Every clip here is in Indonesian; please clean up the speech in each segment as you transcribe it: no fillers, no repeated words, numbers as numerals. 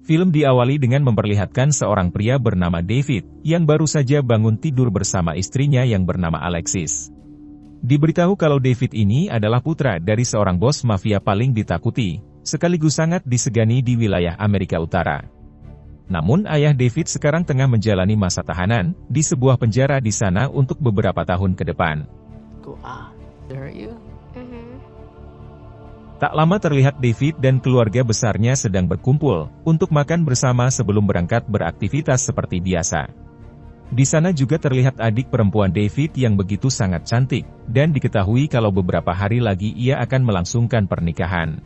Film diawali dengan memperlihatkan seorang pria bernama David, yang baru saja bangun tidur bersama istrinya yang bernama Alexis. Diberitahu kalau David ini adalah putra dari seorang bos mafia paling ditakuti, sekaligus sangat disegani di wilayah Amerika Utara. Namun ayah David sekarang tengah menjalani masa tahanan, di sebuah penjara di sana untuk beberapa tahun ke depan. Tak lama terlihat David dan keluarga besarnya sedang berkumpul, untuk makan bersama sebelum berangkat beraktivitas seperti biasa. Di sana juga terlihat adik perempuan David yang begitu sangat cantik, dan diketahui kalau beberapa hari lagi ia akan melangsungkan pernikahan.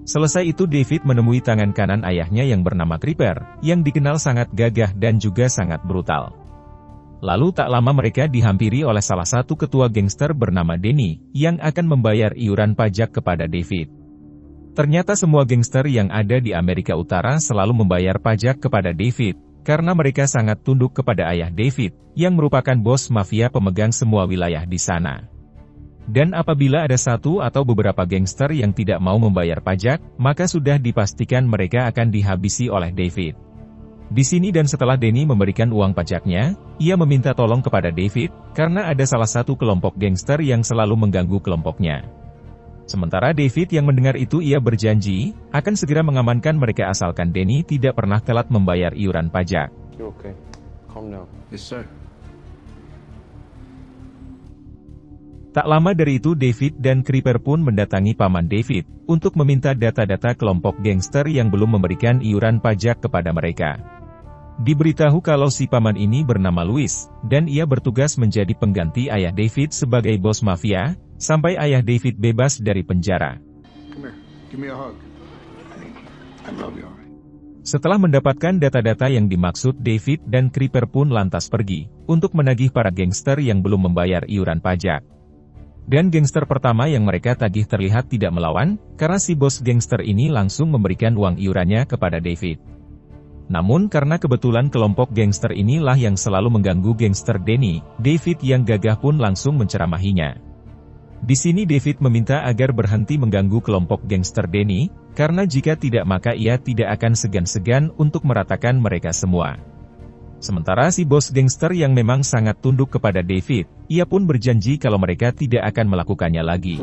Selesai itu David menemui tangan kanan ayahnya yang bernama Creeper, yang dikenal sangat gagah dan juga sangat brutal. Lalu tak lama mereka dihampiri oleh salah satu ketua gangster bernama Danny, yang akan membayar iuran pajak kepada David. Ternyata semua gangster yang ada di Amerika Utara selalu membayar pajak kepada David, karena mereka sangat tunduk kepada ayah David, yang merupakan bos mafia pemegang semua wilayah di sana. Dan apabila ada satu atau beberapa gangster yang tidak mau membayar pajak, maka sudah dipastikan mereka akan dihabisi oleh David. Di sini dan setelah Danny memberikan uang pajaknya, ia meminta tolong kepada David, karena ada salah satu kelompok gangster yang selalu mengganggu kelompoknya. Sementara David yang mendengar itu ia berjanji, akan segera mengamankan mereka asalkan Danny tidak pernah telat membayar iuran pajak. Tak lama dari itu David dan Creeper pun mendatangi paman David, untuk meminta data-data kelompok gangster yang belum memberikan iuran pajak kepada mereka. Diberitahu kalau si paman ini bernama Louis, dan ia bertugas menjadi pengganti ayah David sebagai bos mafia, sampai ayah David bebas dari penjara. Setelah mendapatkan data-data yang dimaksud, David dan Creeper pun lantas pergi, untuk menagih para gangster yang belum membayar iuran pajak. Dan gangster pertama yang mereka tagih terlihat tidak melawan, karena si bos gangster ini langsung memberikan uang iurannya kepada David. Namun karena kebetulan kelompok gangster inilah yang selalu mengganggu gangster Danny, David yang gagah pun langsung menceramahinya. Di sini David meminta agar berhenti mengganggu kelompok gangster Danny, karena jika tidak maka ia tidak akan segan-segan untuk meratakan mereka semua. Sementara si bos gangster yang memang sangat tunduk kepada David, ia pun berjanji kalau mereka tidak akan melakukannya lagi.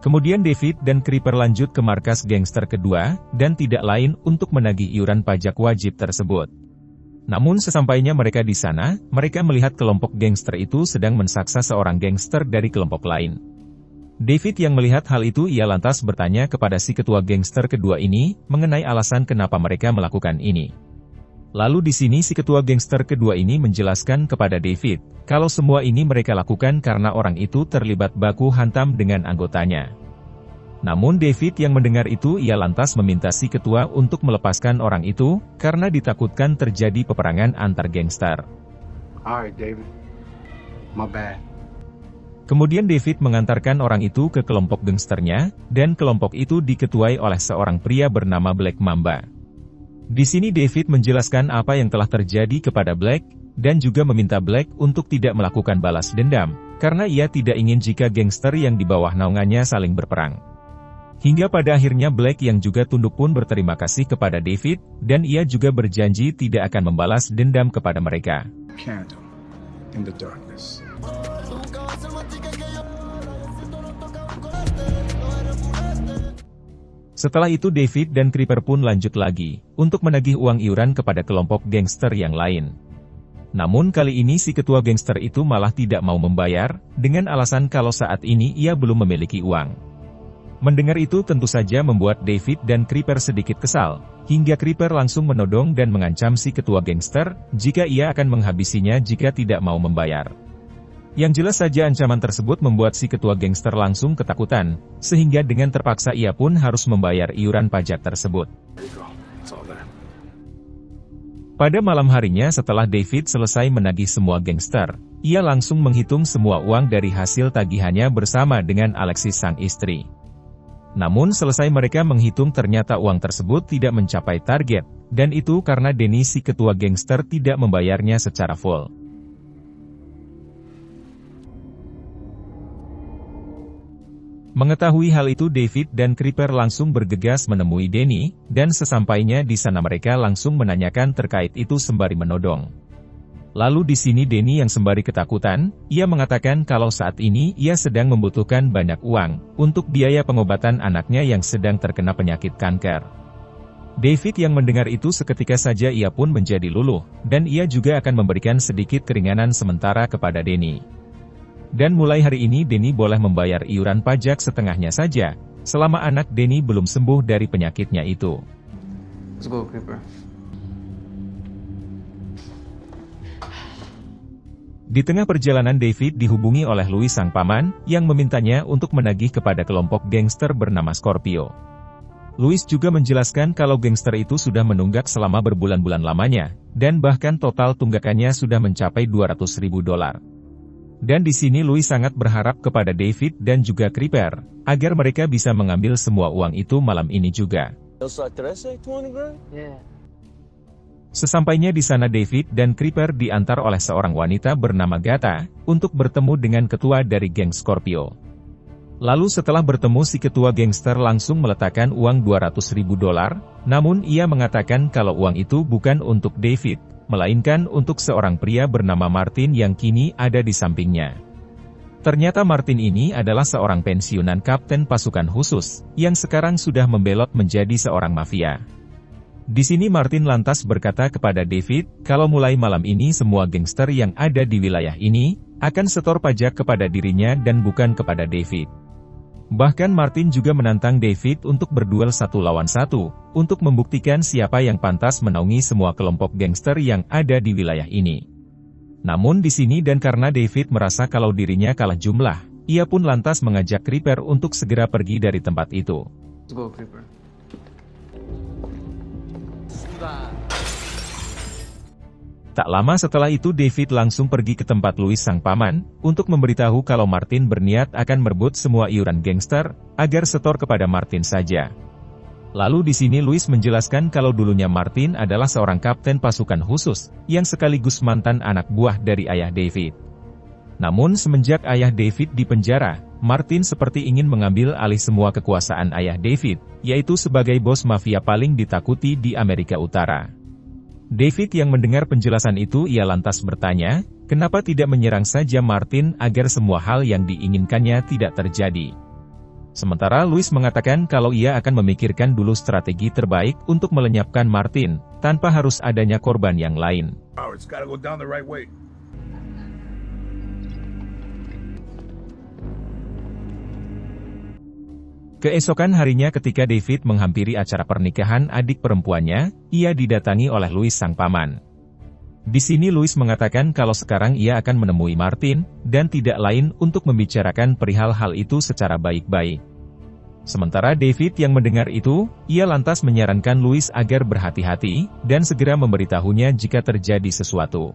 Kemudian David dan Creeper lanjut ke markas gangster kedua, dan tidak lain untuk menagih iuran pajak wajib tersebut. Namun sesampainya mereka di sana, mereka melihat kelompok gangster itu sedang mensaksa seorang gangster dari kelompok lain. David yang melihat hal itu ia lantas bertanya kepada si ketua gangster kedua ini, mengenai alasan kenapa mereka melakukan ini. Lalu di sini si ketua gangster kedua ini menjelaskan kepada David, kalau semua ini mereka lakukan karena orang itu terlibat baku hantam dengan anggotanya. Namun David yang mendengar itu ia lantas meminta si ketua untuk melepaskan orang itu, karena ditakutkan terjadi peperangan antar gangster. Alright David, my bad. Kemudian David mengantarkan orang itu ke kelompok gangsternya, dan kelompok itu diketuai oleh seorang pria bernama Black Mamba. Di sini David menjelaskan apa yang telah terjadi kepada Black, dan juga meminta Black untuk tidak melakukan balas dendam, karena ia tidak ingin jika gangster yang di bawah naungannya saling berperang. Hingga pada akhirnya Black yang juga tunduk pun berterima kasih kepada David, dan ia juga berjanji tidak akan membalas dendam kepada mereka. Setelah itu David dan Creeper pun lanjut lagi, untuk menagih uang iuran kepada kelompok gangster yang lain. Namun kali ini si ketua gangster itu malah tidak mau membayar, dengan alasan kalau saat ini ia belum memiliki uang. Mendengar itu tentu saja membuat David dan Creeper sedikit kesal, hingga Creeper langsung menodong dan mengancam si ketua gangster, jika ia akan menghabisinya jika tidak mau membayar. Yang jelas saja ancaman tersebut membuat si ketua gangster langsung ketakutan, sehingga dengan terpaksa ia pun harus membayar iuran pajak tersebut. Pada malam harinya setelah David selesai menagih semua gangster, ia langsung menghitung semua uang dari hasil tagihannya bersama dengan Alexis sang istri. Namun selesai mereka menghitung ternyata uang tersebut tidak mencapai target, dan itu karena Denny si ketua gangster tidak membayarnya secara full. Mengetahui hal itu David dan Creeper langsung bergegas menemui Denny, dan sesampainya di sana mereka langsung menanyakan terkait itu sembari menodong. Lalu di sini Denny yang sembari ketakutan, ia mengatakan kalau saat ini ia sedang membutuhkan banyak uang untuk biaya pengobatan anaknya yang sedang terkena penyakit kanker. David yang mendengar itu seketika saja ia pun menjadi luluh, dan ia juga akan memberikan sedikit keringanan sementara kepada Denny. Dan mulai hari ini Denny boleh membayar iuran pajak setengahnya saja, selama anak Denny belum sembuh dari penyakitnya itu. Let's go, Creeper. Di tengah perjalanan David dihubungi oleh Louis sang paman, yang memintanya untuk menagih kepada kelompok gangster bernama Scorpio. Louis juga menjelaskan kalau gangster itu sudah menunggak selama berbulan-bulan lamanya, dan bahkan total tunggakannya sudah mencapai $200.000. Dan di sini Louis sangat berharap kepada David dan juga Creeper, agar mereka bisa mengambil semua uang itu malam ini juga. Sesampainya di sana David dan Creeper diantar oleh seorang wanita bernama Gata, untuk bertemu dengan ketua dari geng Scorpio. Lalu setelah bertemu si ketua gangster langsung meletakkan uang $200.000, namun ia mengatakan kalau uang itu bukan untuk David, melainkan untuk seorang pria bernama Martin yang kini ada di sampingnya. Ternyata Martin ini adalah seorang pensiunan kapten pasukan khusus, yang sekarang sudah membelot menjadi seorang mafia. Di sini Martin lantas berkata kepada David, kalau mulai malam ini semua gangster yang ada di wilayah ini, akan setor pajak kepada dirinya dan bukan kepada David. Bahkan Martin juga menantang David untuk berduel 1 lawan 1, untuk membuktikan siapa yang pantas menaungi semua kelompok gangster yang ada di wilayah ini. Namun di sini dan karena David merasa kalau dirinya kalah jumlah, ia pun lantas mengajak Creeper untuk segera pergi dari tempat itu. Let's go, Creeper. Tak lama setelah itu David langsung pergi ke tempat Louis sang paman, untuk memberitahu kalau Martin berniat akan merebut semua iuran gangster, agar setor kepada Martin saja. Lalu di sini Louis menjelaskan kalau dulunya Martin adalah seorang kapten pasukan khusus, yang sekaligus mantan anak buah dari ayah David. Namun semenjak ayah David dipenjara, Martin seperti ingin mengambil alih semua kekuasaan ayah David, yaitu sebagai bos mafia paling ditakuti di Amerika Utara. David yang mendengar penjelasan itu ia lantas bertanya, kenapa tidak menyerang saja Martin agar semua hal yang diinginkannya tidak terjadi. Sementara Louis mengatakan kalau ia akan memikirkan dulu strategi terbaik untuk melenyapkan Martin, tanpa harus adanya korban yang lain. Keesokan harinya ketika David menghampiri acara pernikahan adik perempuannya, ia didatangi oleh Louis sang paman. Di sini Louis mengatakan kalau sekarang ia akan menemui Martin, dan tidak lain untuk membicarakan perihal hal itu secara baik-baik. Sementara David yang mendengar itu, ia lantas menyarankan Louis agar berhati-hati, dan segera memberitahunya jika terjadi sesuatu.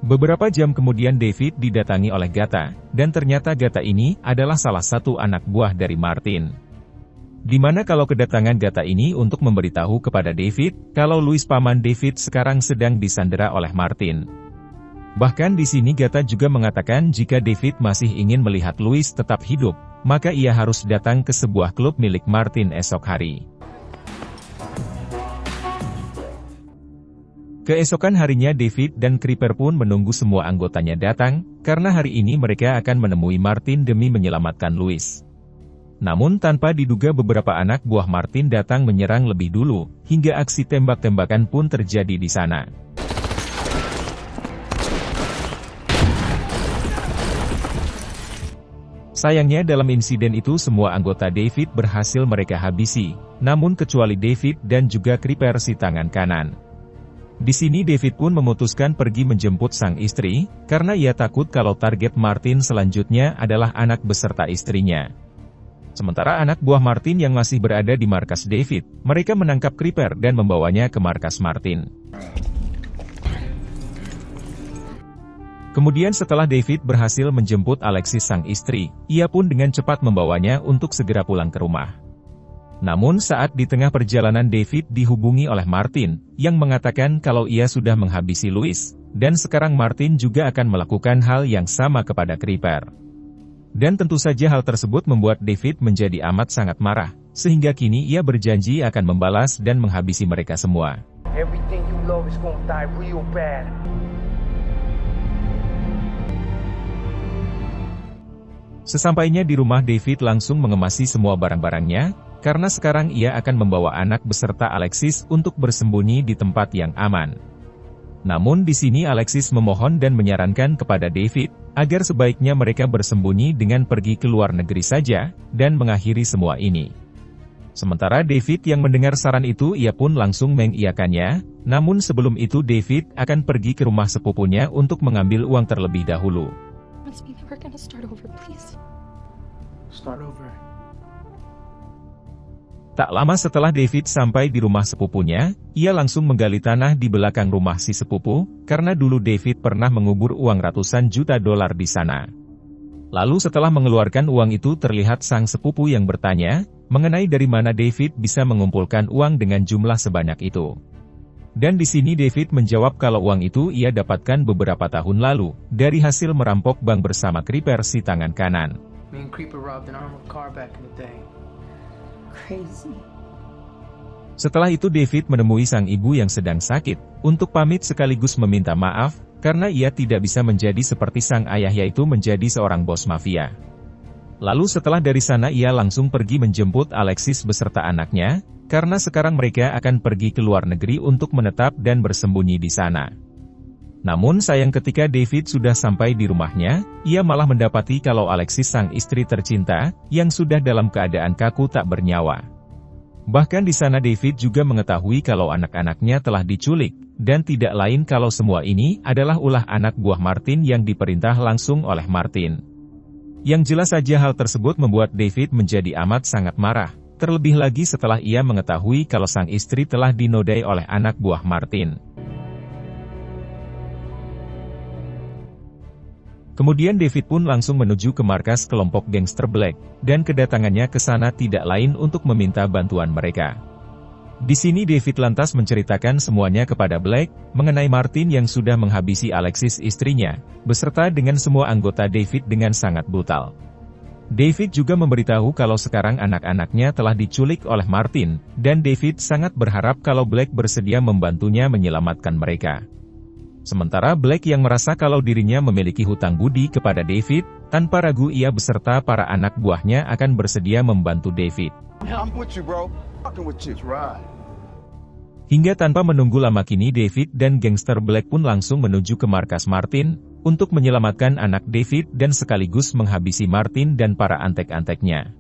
Beberapa jam kemudian David didatangi oleh Gata, dan ternyata Gata ini adalah salah satu anak buah dari Martin. Dimana kalau kedatangan Gata ini untuk memberitahu kepada David, kalau Louis paman David sekarang sedang disandera oleh Martin. Bahkan di sini Gata juga mengatakan jika David masih ingin melihat Louis tetap hidup, maka ia harus datang ke sebuah klub milik Martin esok hari. Keesokan harinya David dan Creeper pun menunggu semua anggotanya datang, karena hari ini mereka akan menemui Martin demi menyelamatkan Louis. Namun tanpa diduga beberapa anak buah Martin datang menyerang lebih dulu, hingga aksi tembak-tembakan pun terjadi di sana. Sayangnya dalam insiden itu semua anggota David berhasil mereka habisi, namun kecuali David dan juga Creeper si tangan kanan. Di sini David pun memutuskan pergi menjemput sang istri, karena ia takut kalau target Martin selanjutnya adalah anak beserta istrinya. Sementara anak buah Martin yang masih berada di markas David, mereka menangkap Creeper dan membawanya ke markas Martin. Kemudian setelah David berhasil menjemput Alexis sang istri, ia pun dengan cepat membawanya untuk segera pulang ke rumah. Namun saat di tengah perjalanan David dihubungi oleh Martin, yang mengatakan kalau ia sudah menghabisi Louis, dan sekarang Martin juga akan melakukan hal yang sama kepada Creeper. Dan tentu saja hal tersebut membuat David menjadi amat sangat marah, sehingga kini ia berjanji akan membalas dan menghabisi mereka semua. Everything you love is gonna die real bad. Sesampainya di rumah, David langsung mengemasi semua barang-barangnya, karena sekarang ia akan membawa anak beserta Alexis untuk bersembunyi di tempat yang aman. Namun di sini Alexis memohon dan menyarankan kepada David, agar sebaiknya mereka bersembunyi dengan pergi ke luar negeri saja, dan mengakhiri semua ini. Sementara David yang mendengar saran itu, ia pun langsung mengiyakannya, namun sebelum itu David akan pergi ke rumah sepupunya untuk mengambil uang terlebih dahulu. We're gonna start over, please. Start over. Tak lama setelah David sampai di rumah sepupunya, ia langsung menggali tanah di belakang rumah si sepupu, karena dulu David pernah mengubur uang ratusan juta dolar di sana. Lalu setelah mengeluarkan uang itu, terlihat sang sepupu yang bertanya, mengenai dari mana David bisa mengumpulkan uang dengan jumlah sebanyak itu. Dan di sini David menjawab kalau uang itu ia dapatkan beberapa tahun lalu, dari hasil merampok bank bersama Creeper si tangan kanan. Me and Creeper robbed an armored car back in the day. Crazy. Setelah itu David menemui sang ibu yang sedang sakit, untuk pamit sekaligus meminta maaf, karena ia tidak bisa menjadi seperti sang ayah, yaitu menjadi seorang bos mafia. Lalu setelah dari sana ia langsung pergi menjemput Alexis beserta anaknya, karena sekarang mereka akan pergi ke luar negeri untuk menetap dan bersembunyi di sana. Namun sayang ketika David sudah sampai di rumahnya, ia malah mendapati kalau Alexis sang istri tercinta, yang sudah dalam keadaan kaku tak bernyawa. Bahkan di sana David juga mengetahui kalau anak-anaknya telah diculik, dan tidak lain kalau semua ini adalah ulah anak buah Martin yang diperintah langsung oleh Martin. Yang jelas saja hal tersebut membuat David menjadi amat sangat marah. Terlebih lagi setelah ia mengetahui kalau sang istri telah dinodai oleh anak buah Martin. Kemudian David pun langsung menuju ke markas kelompok gangster Black, dan kedatangannya ke sana tidak lain untuk meminta bantuan mereka. Di sini David lantas menceritakan semuanya kepada Black, mengenai Martin yang sudah menghabisi Alexis istrinya, beserta dengan semua anggota David dengan sangat brutal. David juga memberitahu kalau sekarang anak-anaknya telah diculik oleh Martin, dan David sangat berharap kalau Black bersedia membantunya menyelamatkan mereka. Sementara Black yang merasa kalau dirinya memiliki hutang budi kepada David, tanpa ragu ia beserta para anak buahnya akan bersedia membantu David. I'm with you, bro. Fucking with you. Right. Hingga tanpa menunggu lama kini David dan gangster Black pun langsung menuju ke markas Martin, untuk menyelamatkan anak David dan sekaligus menghabisi Martin dan para antek-anteknya.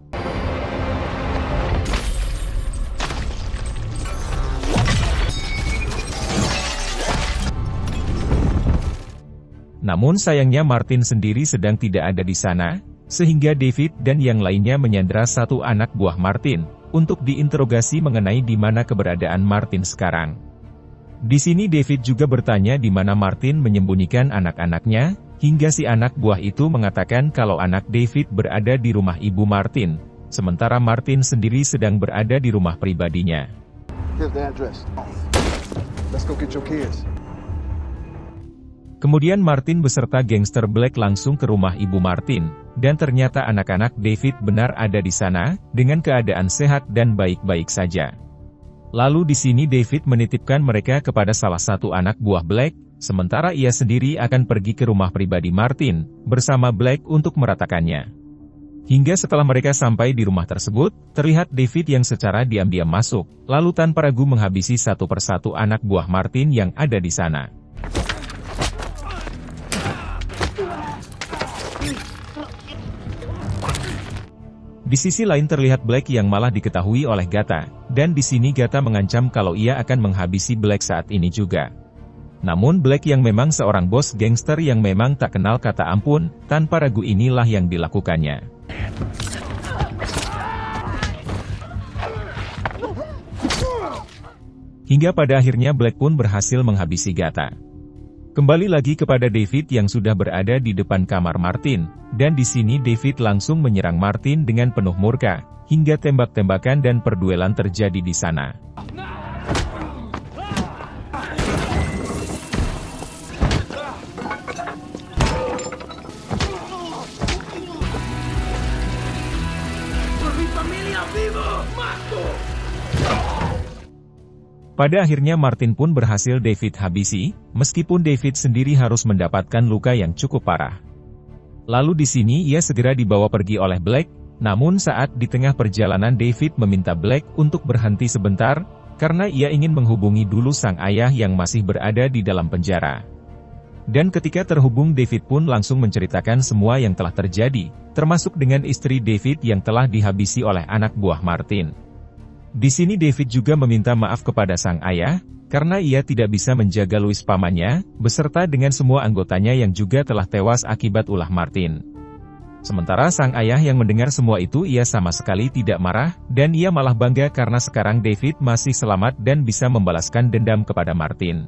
Namun sayangnya Martin sendiri sedang tidak ada di sana, sehingga David dan yang lainnya menyandera satu anak buah Martin, untuk diinterogasi mengenai di mana keberadaan Martin sekarang. Di sini David juga bertanya di mana Martin menyembunyikan anak-anaknya, hingga si anak buah itu mengatakan kalau anak David berada di rumah ibu Martin, sementara Martin sendiri sedang berada di rumah pribadinya. Here's the address. Let's go get your kids. Kemudian Martin beserta gangster Black langsung ke rumah ibu Martin, dan ternyata anak-anak David benar ada di sana, dengan keadaan sehat dan baik-baik saja. Lalu di sini David menitipkan mereka kepada salah satu anak buah Black, sementara ia sendiri akan pergi ke rumah pribadi Martin, bersama Black untuk meratakannya. Hingga setelah mereka sampai di rumah tersebut, terlihat David yang secara diam-diam masuk, lalu tanpa ragu menghabisi satu persatu anak buah Martin yang ada di sana. Di sisi lain terlihat Black yang malah diketahui oleh Gata, dan di sini Gata mengancam kalau ia akan menghabisi Black saat ini juga. Namun Black yang memang seorang bos gangster yang memang tak kenal kata ampun, tanpa ragu inilah yang dilakukannya. Hingga pada akhirnya Black pun berhasil menghabisi Gata. Kembali lagi kepada David yang sudah berada di depan kamar Martin, dan di sini David langsung menyerang Martin dengan penuh murka, hingga tembak-tembakan dan perduelan terjadi di sana. Pada akhirnya Martin pun berhasil David habisi, meskipun David sendiri harus mendapatkan luka yang cukup parah. Lalu di sini ia segera dibawa pergi oleh Black, namun saat di tengah perjalanan David meminta Black untuk berhenti sebentar, karena ia ingin menghubungi dulu sang ayah yang masih berada di dalam penjara. Dan ketika terhubung David pun langsung menceritakan semua yang telah terjadi, termasuk dengan istri David yang telah dihabisi oleh anak buah Martin. Di sini David juga meminta maaf kepada sang ayah, karena ia tidak bisa menjaga Louis pamannya, beserta dengan semua anggotanya yang juga telah tewas akibat ulah Martin. Sementara sang ayah yang mendengar semua itu ia sama sekali tidak marah, dan ia malah bangga karena sekarang David masih selamat dan bisa membalaskan dendam kepada Martin.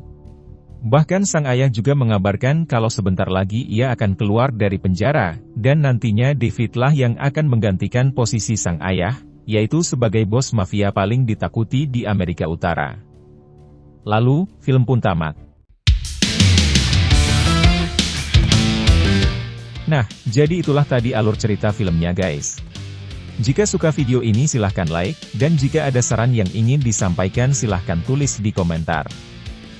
Bahkan sang ayah juga mengabarkan kalau sebentar lagi ia akan keluar dari penjara, dan nantinya Davidlah yang akan menggantikan posisi sang ayah, yaitu sebagai bos mafia paling ditakuti di Amerika Utara. Lalu, film pun tamat. Nah, jadi itulah tadi alur cerita filmnya guys. Jika suka video ini silahkan like, dan jika ada saran yang ingin disampaikan silahkan tulis di komentar.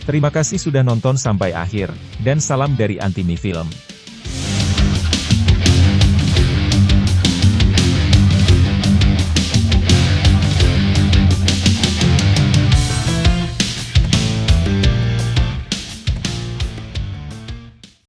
Terima kasih sudah nonton sampai akhir, dan salam dari Antimi Film.